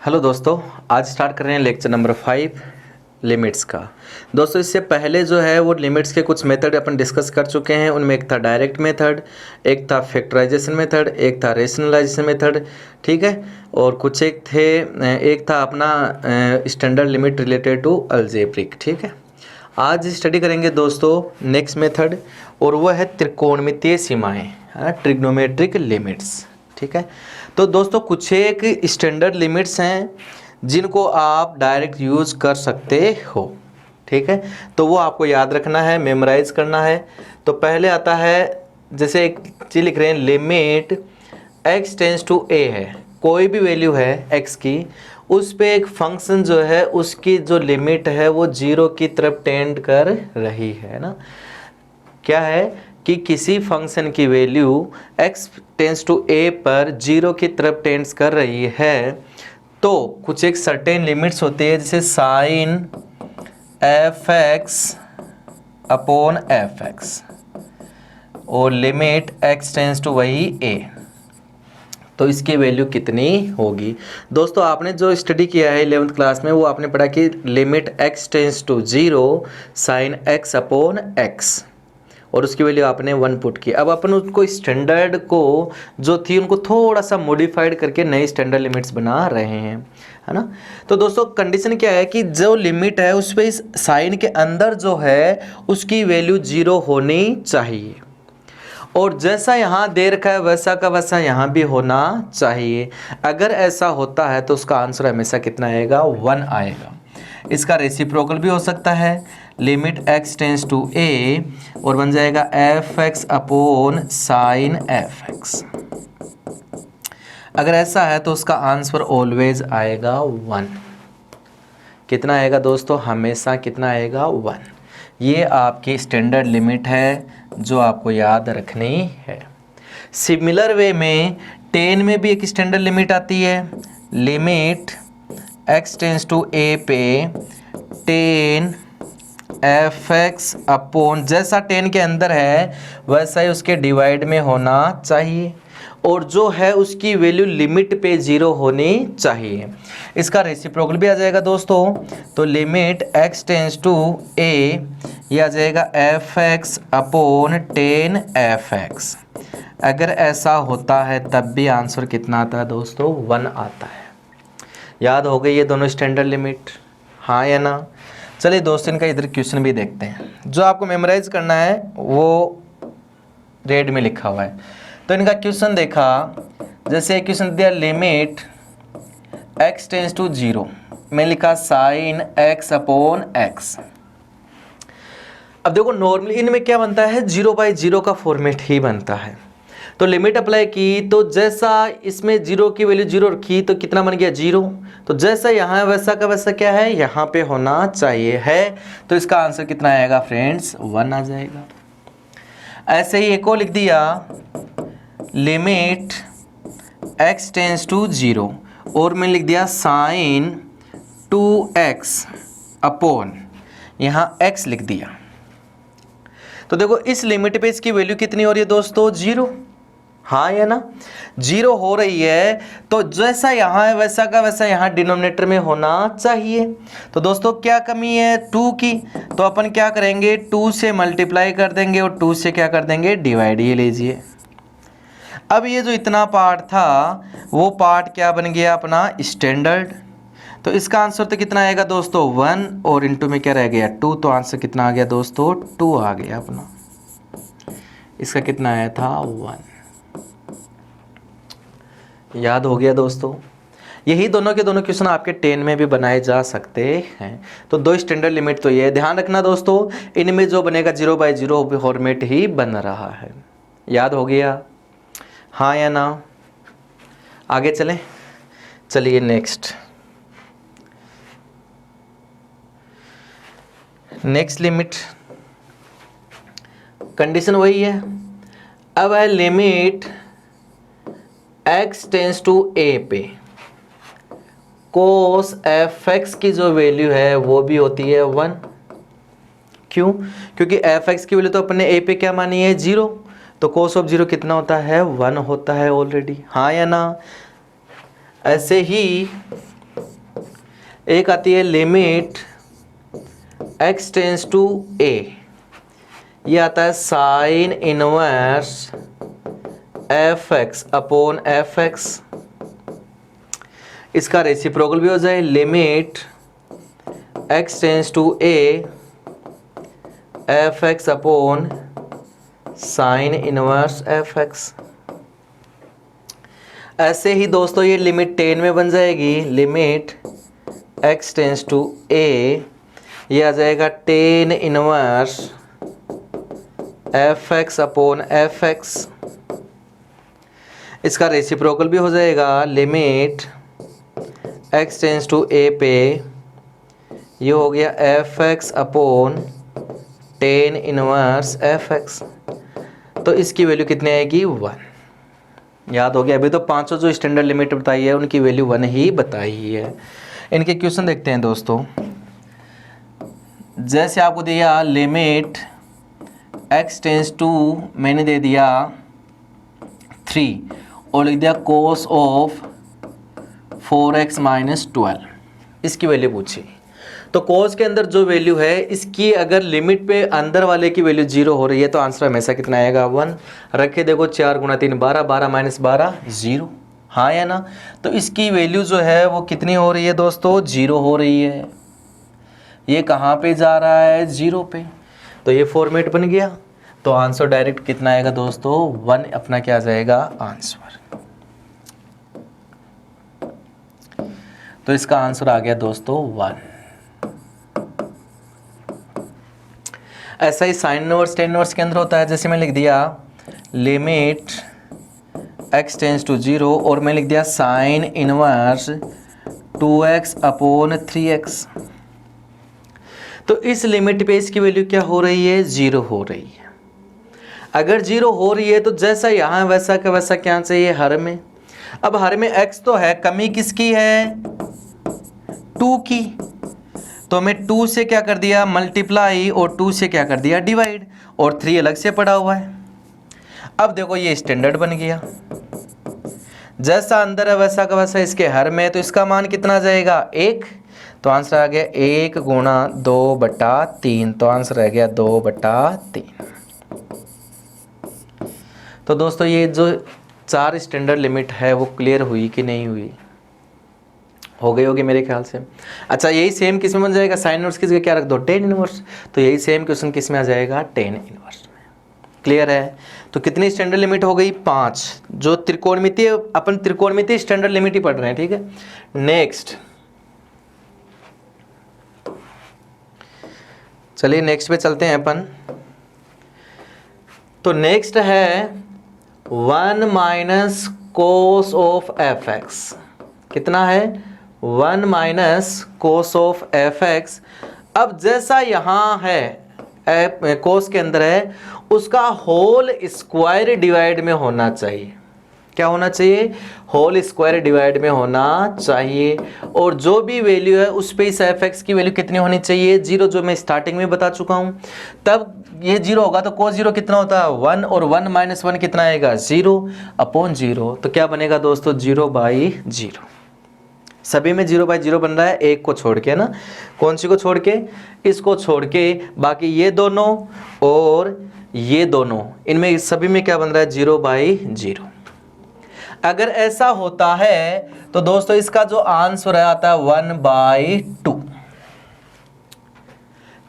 Hello दोस्तों, आज start कर रहे हैं लेक्चर नंबर 5 लिमिट्स का। दोस्तों इससे पहले जो है वो लिमिट्स के कुछ मेथड अपन डिस्कस कर चुके हैं। उनमें एक था डायरेक्ट मेथड, एक था फैक्टराइजेशन मेथड, एक था रेशनलाइजेशन मेथड, ठीक है। और कुछ एक था अपना standard limit related to algebraic, ठीक है। आज स्टडी करेंगे दोस्तों नेक्स्ट मेथड, और वो है त्रिकोणमितीय सीमाएँ, ट्रिग्नोमेट्रिक लिमिट्स, ठीक है। तो दोस्तों कुछ एक स्टैंडर्ड लिमिट्स हैं जिनको आप डायरेक्ट यूज़ कर सकते हो, ठीक है। तो वो आपको याद रखना है, मेमोराइज करना है। तो पहले आता है, जैसे एक चीज़ लिख रहे हैं, limit x tends to a है, कोई भी वैल्यू है x की, उस पे एक फंक्शन जो है उसकी जो लिमिट है वो 0 की तरफ टेंड कर रही है ना। क्या है कि किसी फंक्शन की value x tends to a पर 0 की तरफ टेंड्स कर रही है, तो कुछ एक सर्टेन लिमिट्स होती है, जैसे साइन f(x) अपॉन f(x) और लिमिट x टेंस टू वही a, तो इसकी वैल्यू कितनी होगी। दोस्तों आपने जो स्टडी किया है 11th क्लास में, वो आपने पढ़ा कि limit x tends to 0 sine x upon x, और उसकी वैल्यू आपने 1 पुट की। अब अपन उसको स्टैंडर्ड को जो थी उनको थोड़ा सा मॉडिफाइड करके नई स्टैंडर्ड लिमिट्स बना रहे हैं, है ना। तो दोस्तों कंडीशन क्या है कि जो लिमिट है उस पर इस साइन के अंदर जो है उसकी वैल्यू 0 होनी चाहिए, और जैसा यहाँ दे रखा है वैसा का वैसा यहाँ भी होना चाहिए। अगर ऐसा होता है तो उसका आंसर हमेशा कितना आएगा, 1 आएगा। इसका रेसिप्रोकल भी हो सकता है, limit x tends to a और बन जाएगा f(x) अपॉन साइन f(x). अगर ऐसा है तो उसका आंसर ऑलवेज आएगा 1। कितना आएगा दोस्तों, हमेशा कितना आएगा, 1। ये आपकी स्टैंडर्ड लिमिट है जो आपको याद रखनी है। सिमिलर वे में 10 में भी एक स्टैंडर्ड लिमिट आती है, limit x tends to a पे 10 f(x) अपॉन, जैसा 10 के अंदर है वैसा ही उसके डिवाइड में होना चाहिए, और जो है उसकी वैल्यू लिमिट पे 0 होनी चाहिए। इसका रेसिप्रोकल भी आ जाएगा दोस्तों, तो limit x tends to a ये आ जाएगा f(x) अपॉन 10 f(x). अगर ऐसा होता है तब भी आंसर कितना आता है दोस्तों, 1 आता है। याद हो गई ये दोनों स्टैंडर्ड लिमिट, हाँ या ना। चलिए दोस्तों इनका इधर क्वेश्चन भी देखते हैं। जो आपको मेमोराइज करना है वो रेड में लिखा हुआ है। तो इनका क्वेश्चन देखा, जैसे क्वेश्चन दिया लिमिट x टेंस टू 0 में लिखा साइन x अपॉन x। अब देखो नॉर्मली इनमें क्या बनता है, 0/0 का फॉर्मेट ही बनता है। तो लिमिट अप्लाई की तो जैसा इसमें 0 की वैल्यू 0 रखी तो कितना बन गया, 0। तो जैसा यहाँ है वैसा का वैसा क्या है, यहाँ पे होना चाहिए है। तो इसका आंसर कितना आएगा फ्रेंड्स, 1 आ जाएगा। ऐसे ही एक और लिख दिया, लिमिट x टेंस टू 0 और मैंने लिख दिया साइन 2x अपॉन, यहाँ x लिख दिया। तो देखो इस लिमिट पे इसकी वैल्यू कितनी हो रही है दोस्तों, 0, हाँ या ना। 0 हो रही है तो जैसा यहाँ है वैसा का वैसा यहाँ डिनोमिनेटर में होना चाहिए। तो दोस्तों क्या कमी है, 2 की, तो अपन क्या करेंगे, 2 से मल्टीप्लाई कर देंगे और 2 से क्या कर देंगे, डिवाइड। ये लीजिए, अब ये जो इतना पार्ट था वो पार्ट क्या बन गया अपना, स्टैंडर्ड। तो इसका आंसर तो कितना आएगा दोस्तों, 1, और इनटू में क्या रह गया, 2। तो आंसर कितना आ गया दोस्तों, 2 आ गया अपना। इसका कितना आया था, 1। याद हो गया दोस्तों। यही दोनों के दोनों क्वेश्चन आपके 10 में भी बनाए जा सकते हैं। तो 2 स्टैंडर्ड लिमिट तो ये ध्यान रखना दोस्तों, इनमें जो बनेगा 0/0 फॉर्मेट ही बन रहा है। याद हो गया, हाँ या ना। आगे चलें, चलिए नेक्स्ट लिमिट, कंडीशन वही है। अब है limit x tends to a पे cos f(x) की जो वैल्यू है वो भी होती है 1। क्यों, क्योंकि f(x) की वैल्यू तो अपने a पे क्या मानी है, 0। तो cos ऑफ 0 कितना होता है, 1 होता है ऑलरेडी, हाँ या ना। ऐसे ही एक आती है limit x tends to a, ये आता है sine inverse fx upon fx। इसका रेसिप्रोकल भी हो जाए limit x tends to a fx upon sine inverse fx। ऐसे ही दोस्तों ये लिमिट 10 में बन जाएगी, limit x tends to a, ये आ जाएगा 10 इनवर्स fx अपॉन fx। इसका रेसिप्रोकल भी हो जाएगा limit x tends to a पे, ये हो गया fx अपॉन 10 इनवर्स fx। तो इसकी वैल्यू कितनी आएगी 1। याद हो गया। अभी तो पांचों जो स्टैंडर्ड लिमिट बताई है उनकी वैल्यू 1 ही बताई है। इनके क्वेश्चन देखते हैं दोस्तों। जैसे आपको दिया लिमिट x टेंस टू, मैंने दे दिया 3 और लिख दिया कोस ऑफ 4x माइनस 12, इसकी वैल्यू पूछी। तो कोस के अंदर जो वैल्यू है इसकी अगर लिमिट पे अंदर वाले की वैल्यू 0 हो रही है तो आंसर हमेशा कितना आएगा 1। रखे देखो 4 गुना 3 12, 12 माइनस 12 0, हाँ या ना। तो इसकी वैल्यू जो है वो कितनी हो रही है दोस्तों 0 हो रही है। ये कहाँ पे जा रहा है 0 पे, तो ये फॉर्मेट बन गया। तो आंसर डायरेक्ट कितना आएगा दोस्तों 1 अपना क्या आ जाएगा आंसर। तो इसका आंसर आ गया दोस्तों 1। ऐसा ही साइन इनवर्स टेन इनवर्स के अंदर होता है। जैसे मैं लिख दिया लिमिट x टेंस टू 0 और मैं लिख दिया sine inverse 2x upon 3x। तो इस लिमिट पे इसकी वैल्यू क्या हो रही है 0 हो रही है। अगर 0 हो रही है तो जैसा यहाँ वैसा का वैसा क्या चाहिए हर में। अब हर में x तो है, कमी किसकी है 2 की, तो मैं 2 से क्या कर दिया मल्टीप्लाई और 2 से क्या कर दिया डिवाइड, और 3 अलग से पड़ा हुआ है। अब देखो ये स्टैंडर्ड बन गया, जैसा अंदर है वैसा का वैसा इसके हर में, तो इसका मान कितना जाएगा 1। तो आंसर आ गया 1 गुणा 2/3, तो आंसर आ गया 2/3। तो दोस्तों ये जो 4 स्टैंडर्ड लिमिट है वो क्लियर हुई कि नहीं हुई, हो गई होगी मेरे ख्याल से। अच्छा यही सेम किस में बन जाएगा, साइन इनवर्स की जगह क्या रख दो 10 इनवर्स, तो यही सेम क्वेश्चन किस में आ जाएगा 10 इनवर्स में। क्लियर है। तो कितनी स्टैंडर्ड लिमिट हो गई 5। जो त्रिकोणमितीय, अपन त्रिकोणमितीय स्टैंडर्ड लिमिट ही पढ़ रहे हैं, ठीक है। नेक्स्ट, चलिए नेक्स्ट पे चलते हैं अपन। तो नेक्स्ट है 1 minus cos of F x. कितना है 1 minus cos of F x. अब जैसा यहाँ है कोस के अंदर है उसका होल स्क्वायर डिवाइड में होना चाहिए। क्या होना चाहिए होल स्क्वायर डिवाइड में होना चाहिए। और जो भी वैल्यू है उस पे इस एफ एक्स की वैल्यू कितनी होनी चाहिए 0, जो मैं स्टार्टिंग में बता चुका हूँ। तब ये 0 होगा तो कोस 0 कितना होता है 1, और 1 माइनस 1 कितना आएगा 0 अपॉन 0। तो क्या बनेगा दोस्तों 0/0। सभी में 0/0 बन रहा है, एक को छोड़ के ना, कौन सी को छोड़ के, इसको छोड़ के, बाकी ये दोनों और ये दोनों, इनमें सभी में क्या बन रहा है 0/0। अगर ऐसा होता है तो दोस्तों इसका जो आंसर आता है 1/2।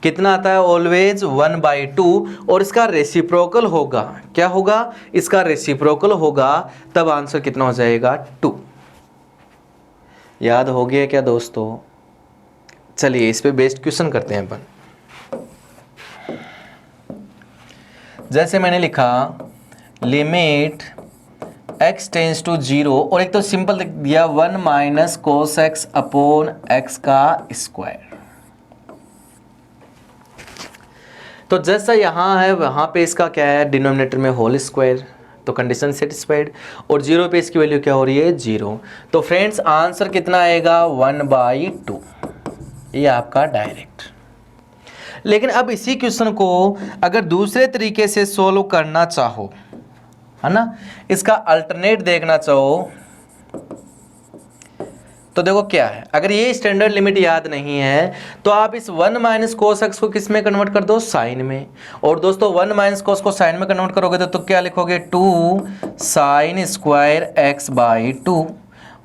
कितना आता है ऑलवेज 1/2, और इसका रेसिप्रोकल होगा, क्या होगा इसका रेसिप्रोकल होगा, तब आंसर कितना हो जाएगा 2। याद हो गया क्या दोस्तों। चलिए इस पे बेस्ड क्वेश्चन करते हैं अपन। जैसे मैंने लिखा लिमिट x टेंस टू 0, और एक तो सिंपल लिख दिया 1 minus cos x upon x का स्क्वायर। तो जैसा यहाँ है वहाँ पे इसका क्या है डिनोमिनेटर में होल स्क्वायर, तो कंडीशन सेटिस्फाइड, और 0 पे इसकी वैल्यू क्या हो रही है 0। तो फ्रेंड्स आंसर कितना आएगा 1/2, ये आपका डायरेक्ट। लेकिन अब इसी क्वेश्चन को अगर दूसरे तरीके से सोल्व करना चाहो, है ना, इसका अल्टरनेट देखना चाहो, तो देखो क्या है, अगर ये स्टैंडर्ड लिमिट याद नहीं है तो आप इस 1 माइनस कोस एक्स को किस में कन्वर्ट कर दो, साइन में। और दोस्तों 1 माइनस कोस को साइन में कन्वर्ट करोगे तो क्या लिखोगे, 2 साइन स्क्वायर एक्स बाई 2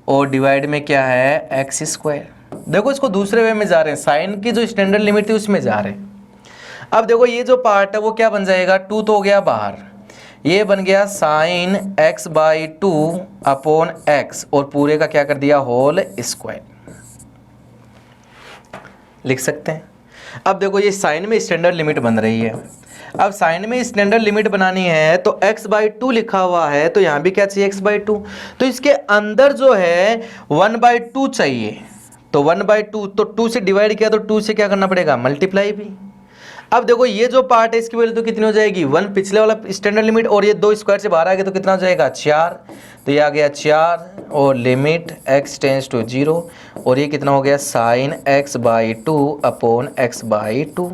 और डिवाइड में क्या है, एक्स स्क्वायर। देखो इसको दूसरे वे में जा रहे हैं, साइन की जो स्टैंडर्ड लिमिट थी उसमें जा रहे हैं। अब देखो ये जो पार्ट है वो क्या बन जाएगा, 2 तो हो गया बाहर, ये बन गया sine x by 2 upon x और पूरे का क्या कर दिया, होल स्क्वायर लिख सकते हैं। अब देखो ये साइन में स्टैंडर्ड लिमिट बन रही है, अब साइन में स्टैंडर्ड लिमिट बनानी है तो x बाई 2 लिखा हुआ है तो यहाँ भी क्या चाहिए, x बाई 2। तो इसके अंदर जो है 1 बाई 2 चाहिए, तो 1 बाई 2 तो 2 से डिवाइड किया तो 2 से क्या करना पड़ेगा, मल्टीप्लाई भी। अब देखो ये जो पार्ट है इसकी वैल्यू तो कितनी हो जाएगी, 1 पिछले वाला स्टैंडर्ड लिमिट और ये 2 स्क्वायर से बाहर आ गया तो कितना हो जाएगा, 4। तो ये आ गया 4 और लिमिट x टेंस टू 0 और ये कितना हो गया, sine x by 2 upon x by 2।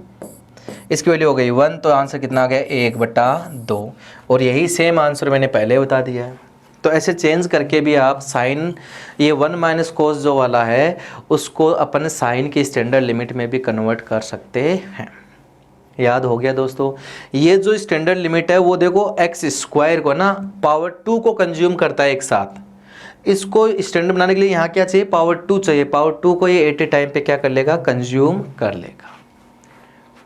इसकी वैल्यू हो गई 1, तो आंसर कितना आ गया, 1/2। और यही सेम आंसर मैंने पहले बता दिया है। तो ऐसे चेंज करके भी आप साइन, ये 1 माइनस कोस जो वाला है उसको अपन साइन की स्टैंडर्ड लिमिट में भी कन्वर्ट कर सकते हैं। याद हो गया दोस्तों। ये जो स्टैंडर्ड लिमिट है वो देखो एक्स स्क्वायर को ना पावर 2 को कंज्यूम करता है एक साथ। इसको स्टैंडर्ड बनाने के लिए यहाँ क्या चाहिए, पावर 2 चाहिए। पावर 2 को ये एट ए टाइम पे क्या कर लेगा, कंज्यूम कर लेगा।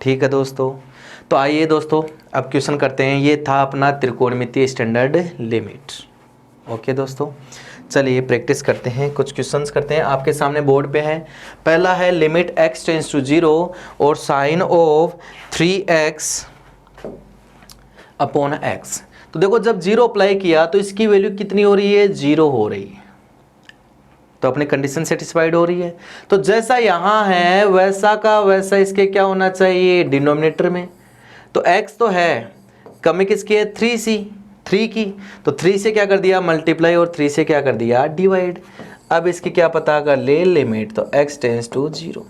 ठीक है दोस्तों, तो आइए दोस्तों अब क्वेश्चन करते हैं। ये था अपना त्रिकोणमितीय स्टैंडर्ड लिमिट। ओके दोस्तों, चलिए प्रैक्टिस करते हैं, कुछ क्वेश्चंस करते हैं। आपके सामने बोर्ड पे है। पहला है लिमिट x टेंस टू 0 और sign of 3x upon x। तो देखो जब 0 अप्लाई किया तो इसकी वैल्यू कितनी हो रही है, 0 हो रही है, तो अपनी कंडीशन सेटिस्फाइड हो रही है। तो जैसा यहाँ है वैसा का वैसा इसके क्या होना चाहिए, डिनोमिनेटर में। तो x तो है, कमी किसकी है, 3 की, तो 3 से क्या कर दिया, मल्टीप्लाई, और 3 से क्या कर दिया, डिवाइड। अब इसकी क्या पता कर ले, लिमिट, तो x टेंस टू 0,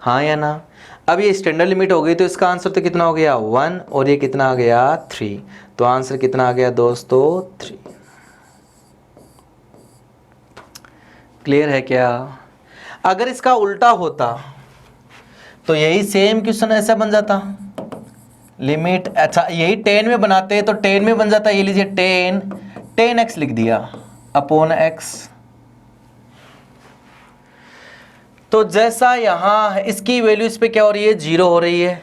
हाँ या ना। अब ये स्टैंडर्ड लिमिट हो गई तो इसका आंसर तो कितना हो गया, 1, और ये कितना आ गया, 3। तो आंसर कितना आ गया दोस्तों, 3। क्लियर है क्या। अगर इसका उल्टा होता तो यही सेम क्वेश्चन ऐसा बन जाता, लिमिट, अच्छा यही 10 में बनाते तो 10 में बन जाता, ये लीजिए 10x लिख दिया अपॉन x। तो जैसा यहाँ है इसकी वैल्यू इस पे क्या हो रही है, 0 हो रही है।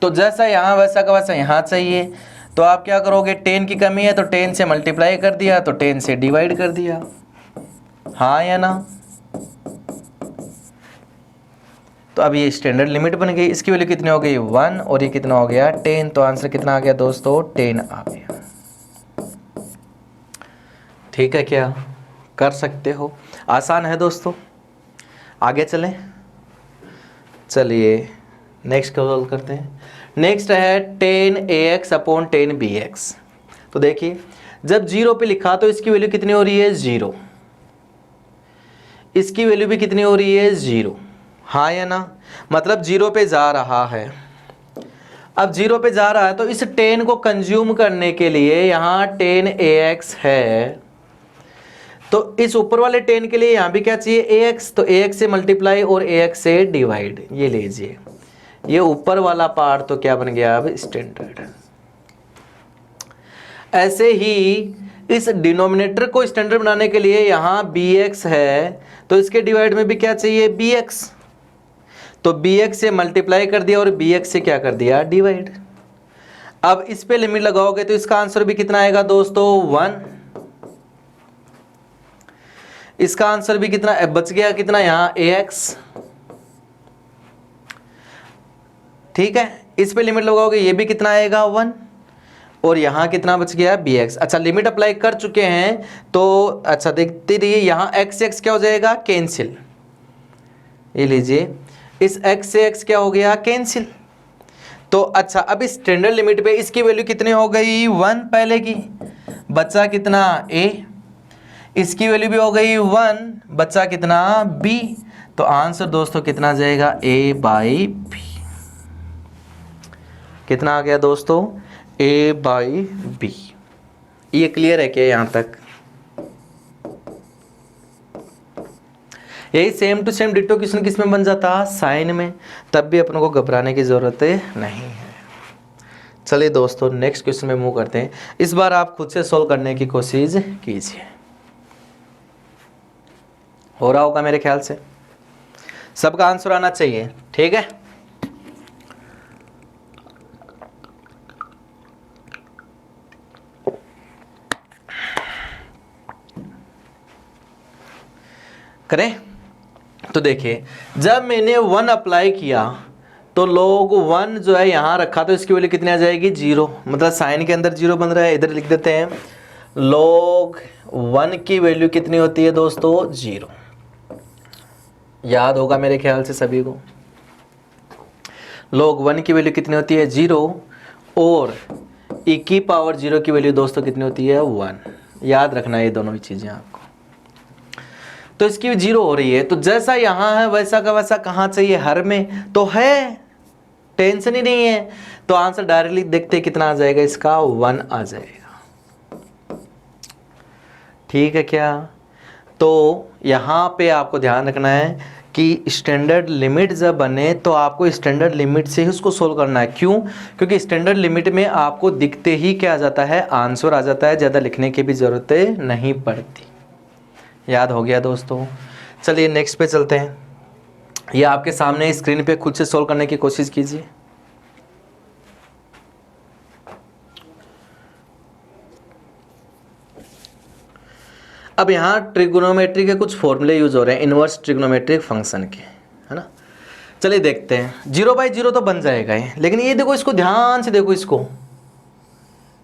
तो जैसा यहाँ वैसा का वैसा यहाँ चाहिए। तो आप क्या करोगे, 10 की कमी है तो 10 से मल्टीप्लाई कर दिया, तो 10 से डिवाइड कर दिया, हाँ या ना। तो अब ये स्टैंडर्ड लिमिट बन गई। इसकी वैल्यू कितनी हो गई, 1, और ये कितना हो गया, 10। तो आंसर कितना आ गया दोस्तों, 10 आ गया। ठीक है क्या, कर सकते हो, आसान है दोस्तों। आगे चलें, चलिए नेक्स्ट को सॉल्व करते हैं। नेक्स्ट है 10ax अपॉन 10bx। तो देखिए जब 0 पे लिखा तो इसकी वैल्यू कितनी हो रही है, 0। इसकी वैल्यू भी कितनी हो रही है, 0, हाँ या ना। मतलब 0 पे जा रहा है। अब 0 पे जा रहा है तो इस 10 को कंज्यूम करने के लिए यहाँ 10ax है, तो इस ऊपर वाले 10 के लिए यहाँ भी क्या चाहिए, ax। तो ax से मल्टीप्लाई और ax से डिवाइड। ये लीजिए, ये ऊपर वाला पार्ट तो क्या बन गया, अब स्टैंडर्ड। ऐसे ही इस डिनोमिनेटर को स्टैंडर्ड बनाने के लिए यहाँ bx है, तो इसके डिवाइड में भी क्या चाहिए, bx। तो bx से मल्टीप्लाई कर दिया और bx से क्या कर दिया, डिवाइड। अब इस पे लिमिट लगाओगे तो इसका आंसर भी कितना आएगा दोस्तों, 1। इसका आंसर भी कितना बच गया, कितना यहाँ, ax। ठीक है, इस पे लिमिट लगाओगे ये भी कितना आएगा, 1, और यहाँ कितना बच गया, bx। अच्छा लिमिट अप्लाई कर चुके हैं तो अच्छा देखते रहिए, यहाँ x x क्या हो जाएगा, कैंसिल। ये लीजिए, इस x से x क्या हो गया, कैंसिल। तो अच्छा अब इस स्टैंडर्ड लिमिट पे इसकी वैल्यू कितनी हो गई, 1 पहले की, बचा कितना, a। इसकी वैल्यू भी हो गई 1, बचा कितना, b। तो आंसर दोस्तों कितना आ जाएगा, a बाई b। कितना आ गया दोस्तों, a बाई b। ये क्लियर है क्या यहाँ तक। यही same to same ditto question किस में बन जाता, साइन में, तब भी अपनों को घबराने की ज़रूरत नहीं है। चलिए दोस्तों नेक्स्ट क्वेश्चन में मूव करते हैं। इस बार आप खुद से सोल्व करने की कोशिश कीजिए। हो रहा होगा मेरे ख्याल से, सबका आंसर आना चाहिए, ठीक है। करें तो देखिए, जब मैंने 1 अप्लाई किया तो log 1 जो है यहाँ रखा तो इसकी वैल्यू कितनी आ जाएगी, 0, मतलब साइन के अंदर 0 बन रहा है। इधर लिख देते हैं log 1 की वैल्यू कितनी होती है दोस्तों, 0। याद होगा मेरे ख्याल से सभी को, log 1 की वैल्यू कितनी होती है, 0, और e की पावर 0 की वैल्यू दोस्तों कितनी होती है, 1। याद रखना ये दोनों ही चीज़ें आपको। तो इसकी 0 हो रही है, तो जैसा यहाँ है वैसा का वैसा कहाँ चाहिए, हर में तो है, टेंशन ही नहीं है। तो आंसर डायरेक्टली देखते कितना आ जाएगा, इसका 1 आ जाएगा। ठीक है क्या। तो यहाँ पे आपको ध्यान रखना है कि स्टैंडर्ड लिमिट जब बने तो आपको स्टैंडर्ड लिमिट से ही उसको सोल्व करना है। क्यों, क्योंकि स्टैंडर्ड लिमिट में आपको दिखते ही क्या आ जाता है, आंसर आ जाता है, ज़्यादा लिखने की भी ज़रूरत नहीं पड़ती। याद हो गया दोस्तों। चलिए नेक्स्ट पे चलते हैं। ये आपके सामने स्क्रीन पे खुद से सोल्व करने की कोशिश कीजिए। अब यहाँ ट्रिग्नोमेट्री के कुछ फॉर्मूले यूज हो रहे हैं, इनवर्स ट्रिग्नोमेट्रिक फंक्शन के, है ना। चलिए देखते हैं। 0/0 तो बन जाएगा ये, लेकिन ये देखो, इसको ध्यान से देखो, इसको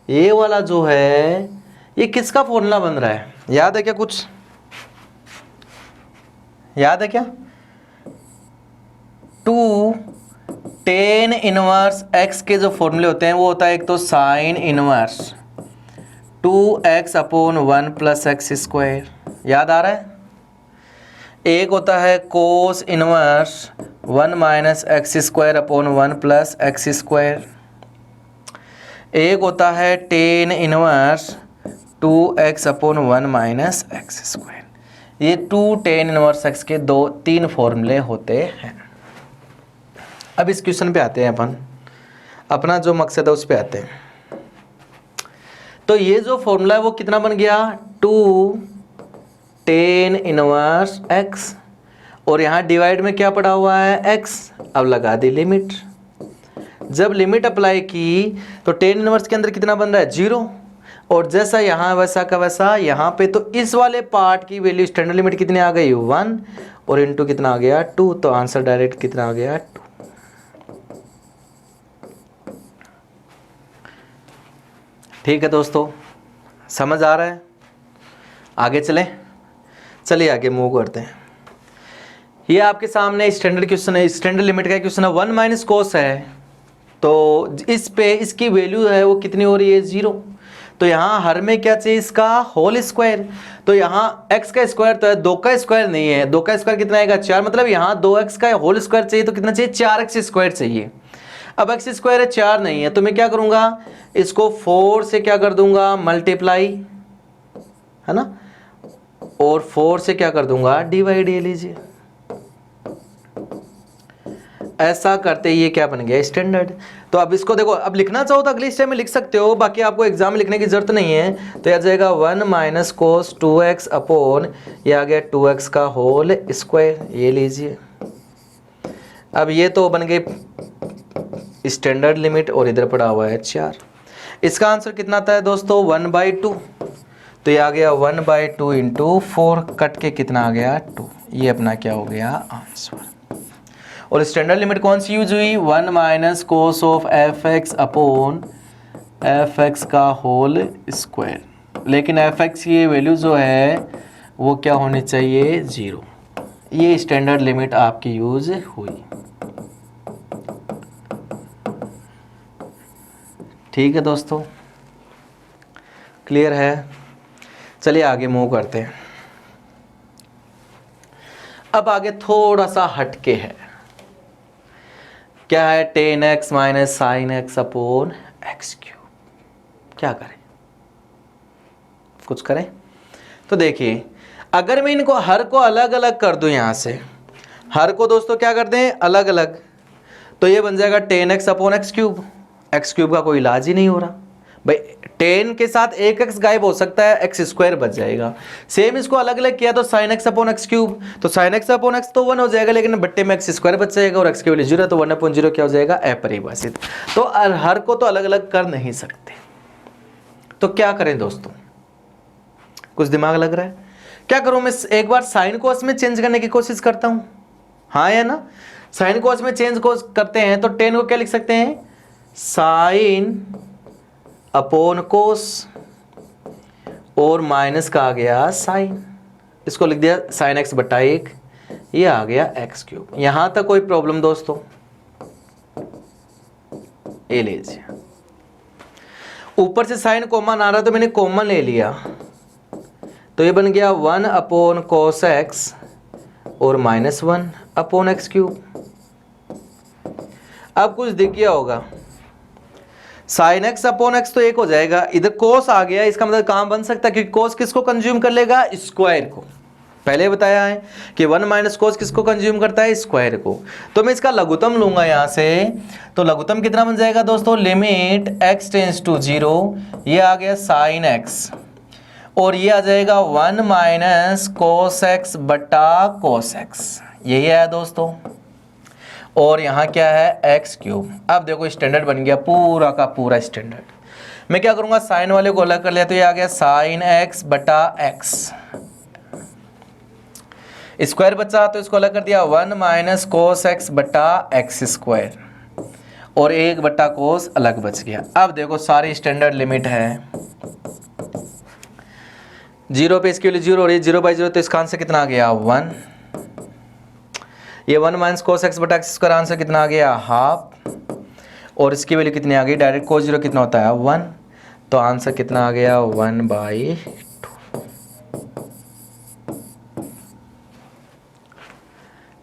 ये वाला जो है ये किसका फॉर्मूला बन रहा है, याद है क्या, कुछ याद है क्या। 2 tan इनवर्स x के जो फॉर्मूले होते हैं वो होता है एक तो साइन इनवर्स 2x/1 + x², याद आ रहा है। एक होता है कोस इनवर्स 1 - x²/1 + x²। एक होता है टेन इनवर्स 2x/1 - x²। ये 2 tan इनवर्स x के 3 फॉर्मूले होते हैं। अब इस क्वेश्चन पे आते हैं अपन, अपना जो मकसद है उस पे आते हैं। तो ये जो फॉर्मूला है वो कितना बन गया, 2 tan इनवर्स x, और यहाँ डिवाइड में क्या पड़ा हुआ है, x। अब लगा दी लिमिट। जब लिमिट अप्लाई की तो tan इनवर्स के अंदर कितना बन रहा है, 0, और जैसा यहाँ वैसा का वैसा यहाँ पे, तो इस वाले पार्ट की वैल्यू स्टैंडर्ड लिमिट कितनी आ गई, 1, और इनटू कितना आ गया, 2। तो आंसर डायरेक्ट कितना आ गया, 2। ठीक है दोस्तों, समझ आ रहा है। आगे चलें, चलिए आगे मूव करते हैं। ये आपके सामने स्टैंडर्ड क्वेश्चन है, स्टैंडर्ड लिमिट का क्वेश्चन है। 1 - cos है, तो इस पे इसकी वैल्यू है वो कितनी हो रही है, 0। तो यहाँ हर में क्या चाहिए, इसका होल स्क्वायर। तो यहाँ x का स्क्वायर तो है, 2 का स्क्वायर नहीं है। 2 का स्क्वायर कितना आएगा, 4, मतलब यहाँ 2x का होल स्क्वायर चाहिए तो कितना चाहिए, 4x² चाहिए। अब x² है, 4 नहीं है, तो मैं क्या करूँगा, इसको 4 से क्या कर दूंगा, मल्टीप्लाई, है ना, और 4 से क्या कर दूंगा, डिवाइड। ये लीजिए, ऐसा करते ही ये क्या बन गया, स्टैंडर्ड। तो अब इसको देखो, अब लिखना चाहो तो अगली स्टेप में लिख सकते हो, बाकी आपको एग्जाम में लिखने की जरूरत नहीं है। तो आ जाएगा 1 - cos 2x/, ये आ गया 2x का होल स्क्वायर। ये लीजिए, अब ये तो बन गई स्टैंडर्ड लिमिट, और इधर पड़ा हुआ है 4। इसका आंसर कितना आता है दोस्तों, 1/2। तो ये आ गया 1/2 × 4, कट के कितना आ गया, 2। ये अपना क्या हो गया, आंसर। और स्टैंडर्ड लिमिट कौन सी यूज हुई, 1 - cos fx/, fx का होल स्क्वायर। लेकिन fx की वैल्यू जो है वो क्या होनी चाहिए, 0। ये स्टैंडर्ड लिमिट आपकी यूज हुई। ठीक है दोस्तों, क्लियर है। चलिए आगे मूव करते हैं। अब आगे थोड़ा सा हटके है, क्या है, tan x - sin x/x³। क्या करें, कुछ करें। तो देखिए, अगर मैं इनको हर को अलग अलग कर दूं, यहाँ से हर को दोस्तों क्या कर दें अलग अलग, तो ये बन जाएगा 10x upon x cube. X cube का कोई इलाज ही नहीं हो रहा भाई, 10 के साथ एक एक्स गायब हो सकता है, एक्स स्क्वायर बच जाएगा। सेम इसको अलग अलग किया तो sine x upon x cube, तो साइन एक्स अपॉन एक्स तो 1 हो जाएगा, लेकिन बट्टे में एक्स स्क्वायर बच जाएगा और एक्स की वैल्यू 0 तो 1 अपॉन 0 क्या हो जाएगा अपरिभाषित। तो हर को तो अलग अलग कर नहीं सकते, तो क्या करें दोस्तों, कुछ दिमाग लग रहा है? क्या करूं मैं, एक बार साइन कोस में चेंज करने की कोशिश करता हूं, हाँ या ना? साइन कोस में चेंज कोस करते हैं तो 10 को क्या लिख सकते हैं, साइन अपॉन कोस, और माइनस का आ गया साइन, इसको लिख दिया साइन एक्स बटा 1, ये आ गया एक्स क्यूब। यहां तक कोई प्रॉब्लम दोस्तों? ये लीजिए, ऊपर से साइन कॉमन आ रहा तो मैंने कॉमन ले लिया, तो ये बन गया 1 अपॉन कोस एक्स और माइनस 1 अपॉन एक्स क्यूब। अब कुछ दिख गया होगा, साइन एक्स अपॉन एक्स तो 1 हो जाएगा, इधर कोस आ गया, इसका मतलब काम बन सकता है क्योंकि कोस किसको कंज्यूम कर लेगा, स्क्वायर को। पहले बताया है कि 1 माइनस कोस किसको कंज्यूम करता है, स्क्वायर को। तो मैं इसका लघुत्तम लूंगा यहां से, तो लघुत्तम कितना बन जाएगा दोस्तों, लिमिट x टेंस टू 0, ये आ गया साइन एक्स, और ये आ जाएगा 1 माइनस कोस एक्स बटा कोस एक्स, यही है दोस्तों, और यहाँ क्या है एक्स क्यूब। अब देखो स्टैंडर्ड बन गया पूरा का पूरा स्टैंडर्ड। मैं क्या करूँगा, साइन वाले को अलग कर लिया, तो ये आ गया साइन एक्स बटा एक्स, स्क्वायर बचा तो इसको अलग कर दिया 1 माइनस कोस एक्स बटा एक्स स्क्वायर, और 1 बटा कोस अलग बच गया। अब देखो सारी स्टैंडर्ड लिमिट है, 0 पे इसके लिए 0 और ये 0/0, तो इसका आंसर कितना आ गया 1। ये 1 माइनस कोस एक्स बटा एक्स स्क्वायर आंसर कितना आ गया हाफ, और इसकी वैल्यू कितनी आ गई, डायरेक्ट कोस 0 कितना होता है 1, तो आंसर कितना आ गया 1/2।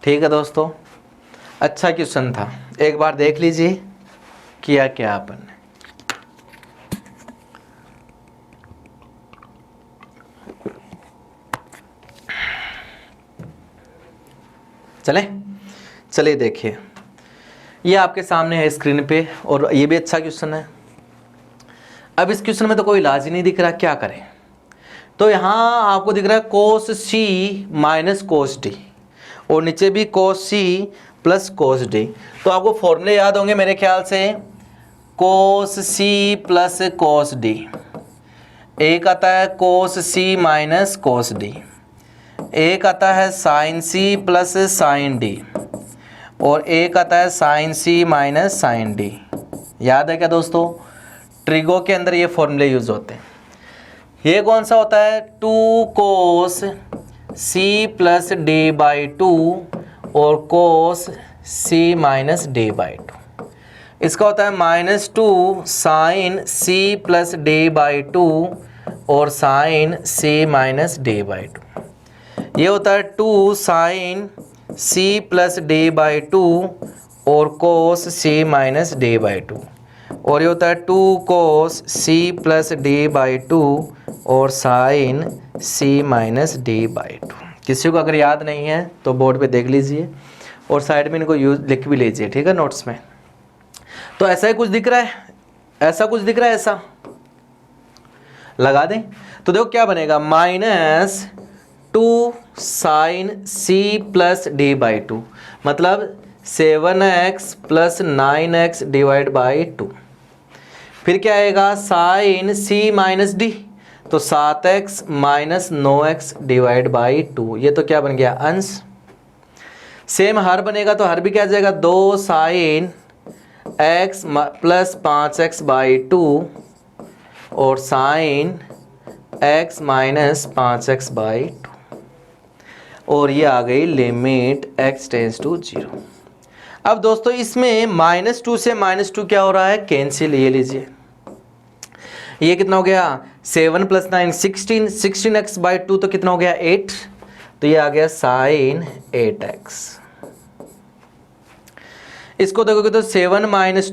ठीक है दोस्तों, अच्छा क्वेश्चन था, एक बार देख लीजिए किया क्या अपन ने। चलिए देखिए, ये आपके सामने है स्क्रीन पे, और ये भी अच्छा क्वेश्चन है। अब इस क्वेश्चन में तो कोई इलाज ही नहीं दिख रहा, क्या करें? तो यहाँ आपको दिख रहा है कोस सी माइनस कोस डी, और नीचे भी कोस सी प्लस कोस डी। तो आपको फॉर्मूले याद होंगे मेरे ख्याल से, कोस सी प्लस कोस डी, एक आता है कोस सी माइनस कोस डी, एक आता है sine C plus sine D, और एक आता है sine C minus sine D. याद है क्या दोस्तों? ट्रिगो के अंदर ये फॉर्मूले यूज होते हैं। ये कौन सा होता है, 2 cos C plus D by 2 और cos C minus D by 2। इसका होता है -2 sine C plus D by 2 और sine C minus D by 2। ये होता है 2 sine C plus D by 2 और cos C minus D by 2, और ये होता है 2 cos C plus D by 2 और sine C minus D by 2। किसी को अगर याद नहीं है तो बोर्ड पे देख लीजिए, और साइड में इनको यूज लिख भी लीजिए, ठीक है, नोट्स में। तो ऐसा ही कुछ दिख रहा है, ऐसा कुछ दिख रहा है, ऐसा लगा दें तो देखो क्या बनेगा, -2 sine C plus D by 2, मतलब 7x plus 9x divide by 2। फिर क्या आएगा, साइन सी माइनस डी, तो 7x minus 9x divide by 2। ये तो क्या बन गया अंश। सेम हर बनेगा तो हर भी क्या आ जाएगा, 2 sign x plus 5x by 2 और sign x minus 5x by 2, और ये आ गई लिमिट x टेंस टू 0। अब दोस्तों इसमें -2 से -2 क्या हो रहा है, कैंसिल। ये लीजिए, ये कितना हो गया, 7 प्लस 9 16, 16x बाई 2 तो कितना हो गया 8, तो ये आ गया साइन 8x। इसको देखोगे तो 7 माइनस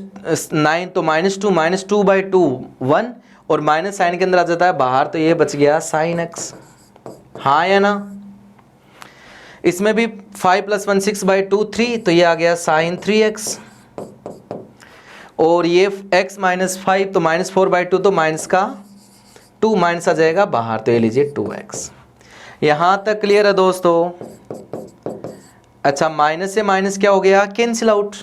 9 तो -2 बाई 2 1, और माइनस साइन के अंदर आ जाता है बाहर, तो ये बच गया साइन x। हाँ या ना? इसमें भी 5 + 1 6/2 3, तो ये आ गया sin 3x, और ये x - 5 तो -4/2, तो माइनस का 2 माइनस आ जाएगा बाहर, तो ये लीजिए 2x। यहाँ तक क्लियर है दोस्तों? अच्छा, माइनस से माइनस क्या हो गया? Cancel out.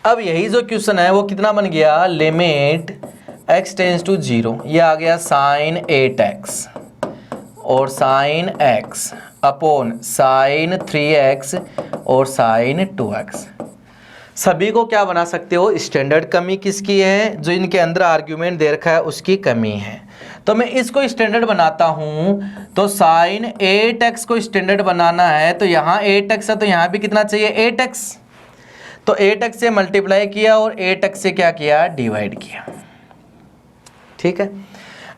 अब यही जो क्वेश्चन है वो कितना बन गया? लिमिट x टेंड्स टू 0, ये आ गया sin 8x और sin x upon sin 3x और sin 2x। सभी को क्या बना सकते हो? स्टैंडर्ड कमी किसकी है? जो इनके अंदर आर्ग्यूमेंट दे रखा है उसकी कमी है। तो मैं इसको स्टैंडर्ड बनाता हूं, तो sin 8x को स्टैंडर्ड बनाना है, तो यहाँ 8x है तो यहाँ भी कितना चाहिए? 8x। तो 8x से मल्टीप्लाई किया और 8x से क्या किया? डिवाइड किया। ठीक है।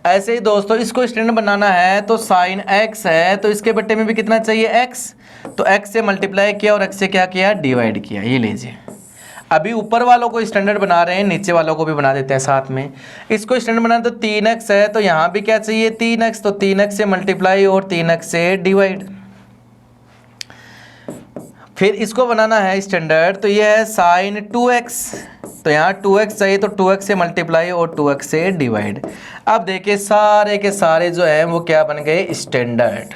ऐसे ही दोस्तों इसको स्टैंडर्ड बनाना है, तो sin x है तो इसके बट्टे में भी कितना चाहिए? x। तो x से मल्टीप्लाई किया और x से क्या किया? डिवाइड किया। ये लीजिए, अभी ऊपर वालों को स्टैंडर्ड बना रहे हैं, नीचे वालों को भी बना देते हैं साथ में। इसको स्टैंडर्ड बनाना तो 3x है, तो यहाँ भी क्या चाहिए? 3x, तो 3x से मल्टीप्लाई और 3x से डिवाइड। फिर इसको बनाना है स्टैंडर्ड, तो ये है sin 2x, तो यहाँ 2x चाहिए तो 2x से मल्टीप्लाई और 2x से डिवाइड। अब देखिए सारे के सारे जो है वो क्या बन गए? स्टैंडर्ड।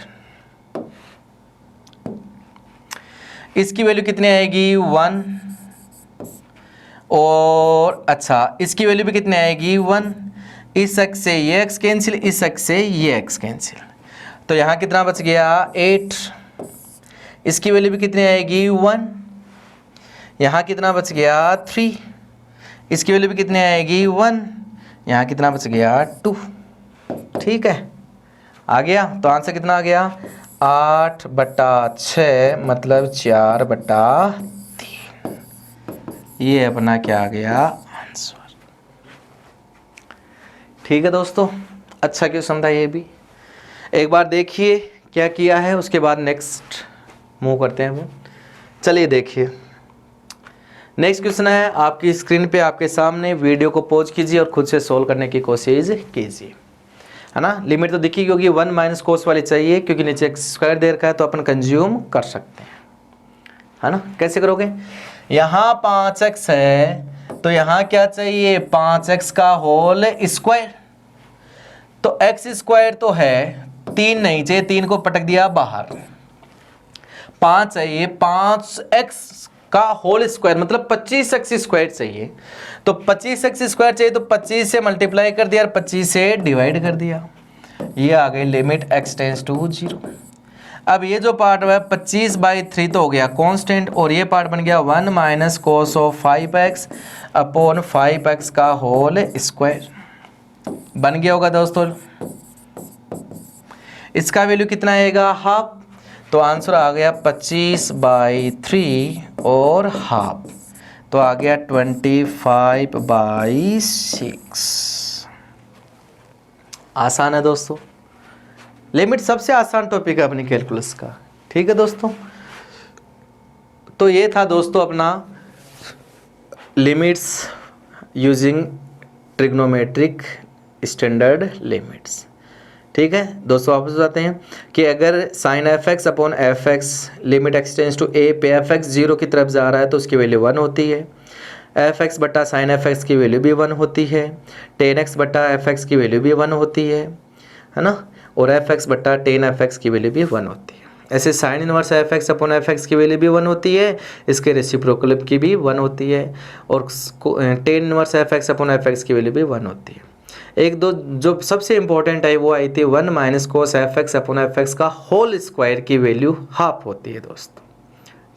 इसकी वैल्यू कितनी आएगी? 1, और अच्छा इसकी वैल्यू भी कितनी आएगी? 1। इस x से ये x कैंसिल, इस x से ये x कैंसिल, तो यहाँ कितना बच गया? 8। इसकी वैल्यू भी कितनी आएगी? 1। यहाँ कितना बच गया? 3। इसकी वैल्यू भी कितनी आएगी? 1। यहाँ कितना बच गया? 2। ठीक है, आ गया। तो आंसर कितना आ गया? 8/6 मतलब 4/3। ये अपना क्या आ गया? आंसर। ठीक है दोस्तों, अच्छा क्वेश्चन था ये भी। एक बार देखिए क्या किया है, उसके बाद नेक्स्ट मूव करते हैं हम। चलिए देखिए, नेक्स्ट क्वेश्चन है आपकी स्क्रीन पे आपके सामने। वीडियो को पॉज कीजिए और खुद से सोल्व करने की कोशिश कीजिए, है ना। लिमिट तो दिखी होगी, 1 - cos वाली चाहिए, क्योंकि नीचे x² दे रखा है तो अपन कंज्यूम कर सकते हैं, है ना। कैसे करोगे? यहाँ 5x है तो यहाँ क्या चाहिए? 5x का होल स्क्वायर। तो x² तो है, 3 नहीं चाहिए, 3 को पटक दिया बाहर। 5 चाहिए, 5x का होल स्क्वायर मतलब 25x² चाहिए। तो 25x² चाहिए तो 25 से मल्टीप्लाई कर दिया और 25 से डिवाइड कर दिया। ये आ गई लिमिट x टेंड्स टू 0। अब ये जो पार्ट है 25/3 तो हो गया कांस्टेंट, और ये पार्ट बन गया 1 - cos of 5x upon 5x का होल स्क्वायर। बन गया होगा दोस्तों। इसका वैल्यू कितना आएगा? हाफ। तो आंसर आ गया 25/3 और हाफ, तो आ गया 25/6। आसान है दोस्तों, लिमिट सबसे आसान टॉपिक है अपनी कैलकुलस का। ठीक है दोस्तों, तो ये था दोस्तों अपना limits using trigonometric standard limits. ठीक है दोस्तों, वापस बताते हैं कि अगर sin fx upon fx limit x tends to a पे fx 0 की तरफ जा रहा है तो उसकी वैल्यू 1 होती है। fx बटा sin fx की वैल्यू भी 1 होती है। tan x बटा fx की वैल्यू भी 1 होती है ना। और fx बटा tan fx की वैल्यू भी 1 होती है। ऐसे sin inverse fx upon fx की वैल्यू भी 1 होती है, इसके रेसिप्रोकल की भी 1 होती है, और tan inverse fx upon fx की वैल्यू भी 1 होती है। एक दो जो सबसे इंपॉर्टेंट है वो आई थी 1 - cos fx अपॉन fx का होल स्क्वायर की वैल्यू हाफ होती है दोस्तों।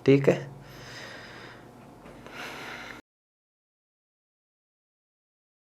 ठीक है।